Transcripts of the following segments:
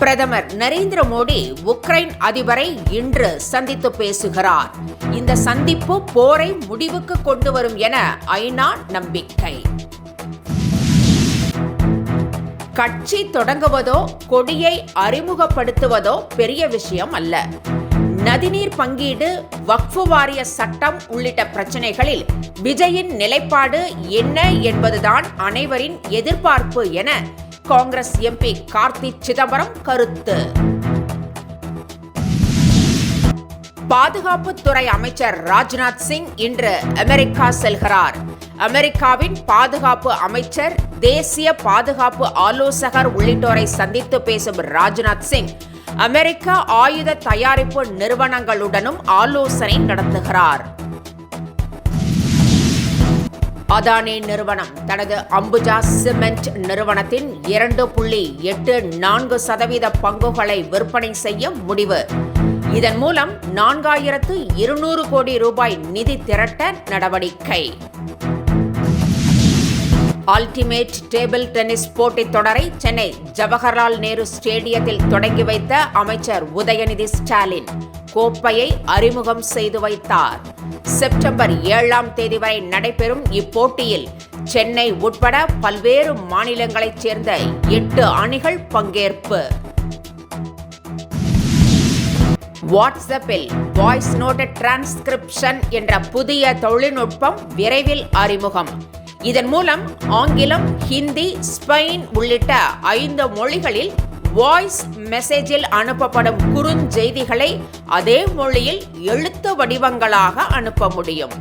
பிரதமர் நரேந்திர மோடி உக்ரைன் அதிபரை இன்று சந்தித்து பேசுகிறார். இந்த சந்திப்பு போரை முடிவுக்கு கொண்டு வரும் என ஐநா நம்பிக்கை. கட்சி தொடங்குவதோ கொடியை அறிமுகப்படுத்துவதோ பெரிய விஷயம் அல்ல. நதிநீர் பங்கீடு, வக்ஃபு வாரிய சட்டம் உள்ளிட்ட பிரச்சனைகளில் விஜயின் நிலைப்பாடு என்ன என்பதுதான் அனைவரின் எதிர்பார்ப்பு என காங்கிரஸ் எம்பி கார்த்தி சிதம்பரம் கருத்து. பாதுகாப்புத்துறை அமைச்சர் ராஜ்நாத் சிங் இன்று அமெரிக்கா செல்கிறார். அமெரிக்காவின் பாதுகாப்பு அமைச்சர், தேசிய பாதுகாப்பு ஆலோசகர் உள்ளிட்டோரை சந்தித்து பேசும் ராஜ்நாத் சிங் அமெரிக்க ஆயுத தயாரிப்பு நிறுவனங்களுடனும் ஆலோசனை நடத்துகிறார். அதானி நிறுவனம் தனது அம்புஜா சிமெண்ட் நிறுவனத்தின் 2.84% பங்குகளை விற்பனை செய்ய முடிவு. இதன் மூலம் 4200 கோடி ரூபாய் நிதி திரட்ட நடவடிக்கை. அல்டிமேட் டேபிள் டென்னிஸ் போட்டித் தொடரை சென்னை ஜவஹர்லால் நேரு ஸ்டேடியத்தில் தொடங்கி வைத்த அமைச்சர் உதயநிதி ஸ்டாலின் கோப்பையை அறிமுகம் செய்து வைத்தார். செப்டம்பர் 7ஆம் தேதி வரை நடைபெறும் இப்போட்டியில் சென்னை உட்பட பல்வேறு மாநிலங்களைச் சேர்ந்த 8 அணிகள் பங்கேற்பு. வாட்ஸ்அப்பில் வாய்ஸ் நோட் டிரான்ஸ்கிரிப்ஷன் என்ற புதிய தொழில்நுட்பம் விரைவில் அறிமுகம். இதன் மூலம் ஆங்கிலம், ஹிந்தி, ஸ்பெயின் உள்ளிட்ட 5 மொழிகளில் வாய்ஸ் மெசேஜில் அனுப்பப்படும் குறுஞ்செய்திகளை அதே மொழியில் எழுத்து வடிவங்களாக அனுப்ப முடியும்.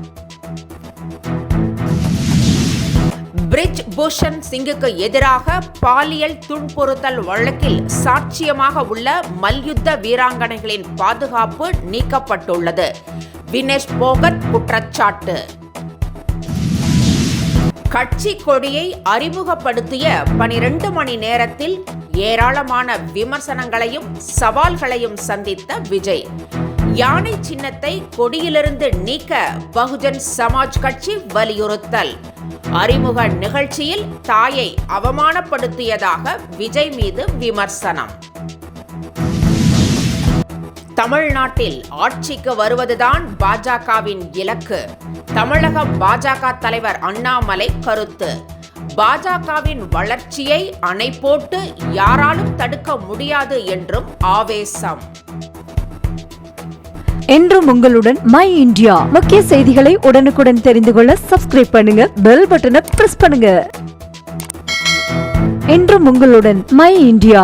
பிரிஜ் பூஷன் சிங்குக்கு எதிராக பாலியல் துன்புறுத்தல் வழக்கில் சாட்சியமாக உள்ள மல்யுத்த வீராங்கனைகளின் பாதுகாப்பு நீக்கப்பட்டுள்ளது. வினேஷ் போகத் குற்றச்சாட்டு. கட்சி கொடியை அறிமுகப்படுத்திய 12 மணி நேரத்தில் ஏராளமான விமர்சனங்களையும் சவால்களையும் சந்தித்த விஜய், யானை சின்னத்தை கொடியிலிருந்து நீக்க பகுஜன் சமாஜ் கட்சி வலியுறுத்தல். அறிமுக நிகழ்ச்சியில் தாயை அவமானப்படுத்தியதாக விஜய் மீது விமர்சனம். தமிழ்நாட்டில் ஆட்சிக்கு வருவதுதான் பாஜகவின் இலக்கு. தமிழக பாஜக தலைவர் அண்ணாமலை கருத்து. பாஜகவின் வளர்ச்சியை அணை போட்டு யாராலும் தடுக்க முடியாது என்றும் ஆவேசம். என்றும் உங்களுடன் மை இந்தியா. முக்கிய செய்திகளை உடனுக்குடன் தெரிந்து கொள்ள சப்ஸ்கிரைப் பண்ணுங்க, பெல் பட்டனை பிரஸ் பண்ணுங்க. என்றும் உங்களுடன் மை இந்தியா.